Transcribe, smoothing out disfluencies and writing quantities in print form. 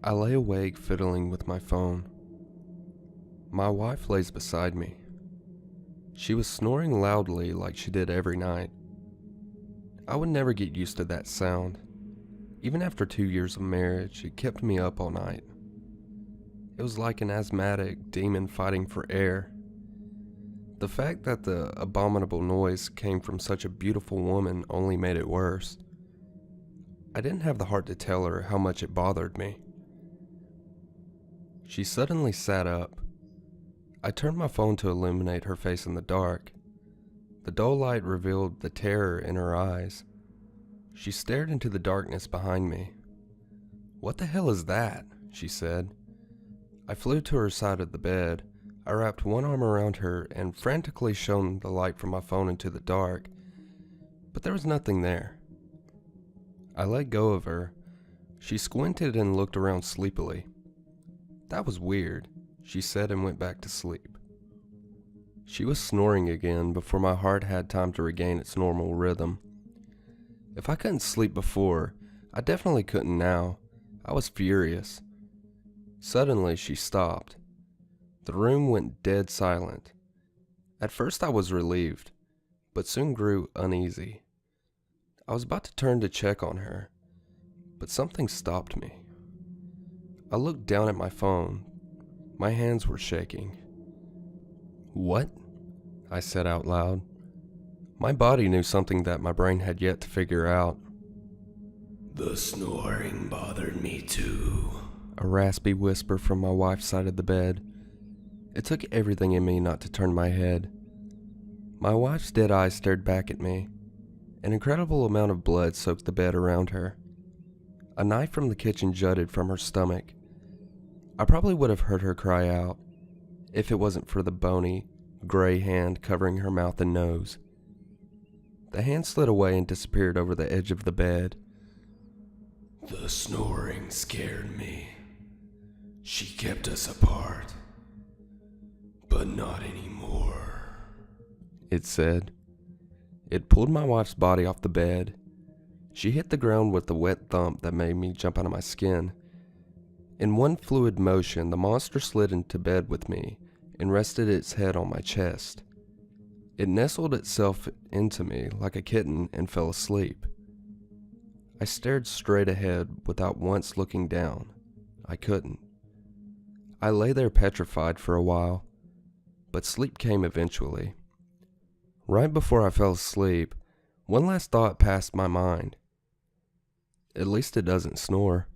I lay awake fiddling with my phone. My wife lays beside me. She was snoring loudly like she did every night. I would never get used to that sound. Even after 2 years of marriage, it kept me up all night. It was like an asthmatic demon fighting for air. The fact that the abominable noise came from such a beautiful woman only made it worse. I didn't have the heart to tell her how much it bothered me. She suddenly sat up. I turned my phone to illuminate her face in the dark. The dull light revealed the terror in her eyes. She stared into the darkness behind me. "What the hell is that?" she said. I flew to her side of the bed. I wrapped one arm around her and frantically shone the light from my phone into the dark, but there was nothing there. I let go of her. She squinted and looked around sleepily. "That was weird," she said, and went back to sleep. She was snoring again before my heart had time to regain its normal rhythm. If I couldn't sleep before, I definitely couldn't now. I was furious. Suddenly, she stopped. The room went dead silent. At first I was relieved, but soon grew uneasy. I was about to turn to check on her, but something stopped me. I looked down at my phone. My hands were shaking. "What?" I said out loud. My body knew something that my brain had yet to figure out. "The snoring bothered me too," a raspy whisper from my wife's side of the bed. It took everything in me not to turn my head. My wife's dead eyes stared back at me. An incredible amount of blood soaked the bed around her. A knife from the kitchen jutted from her stomach. I probably would have heard her cry out, if it wasn't for the bony, gray hand covering her mouth and nose. The hand slid away and disappeared over the edge of the bed. "The snoring scared me. She kept us apart. But not anymore," it said. It pulled my wife's body off the bed. She hit the ground with a wet thump that made me jump out of my skin. In one fluid motion, the monster slid into bed with me and rested its head on my chest. It nestled itself into me like a kitten and fell asleep. I stared straight ahead without once looking down. I couldn't. I lay there petrified for a while, but sleep came eventually. Right before I fell asleep, one last thought passed my mind. At least it doesn't snore.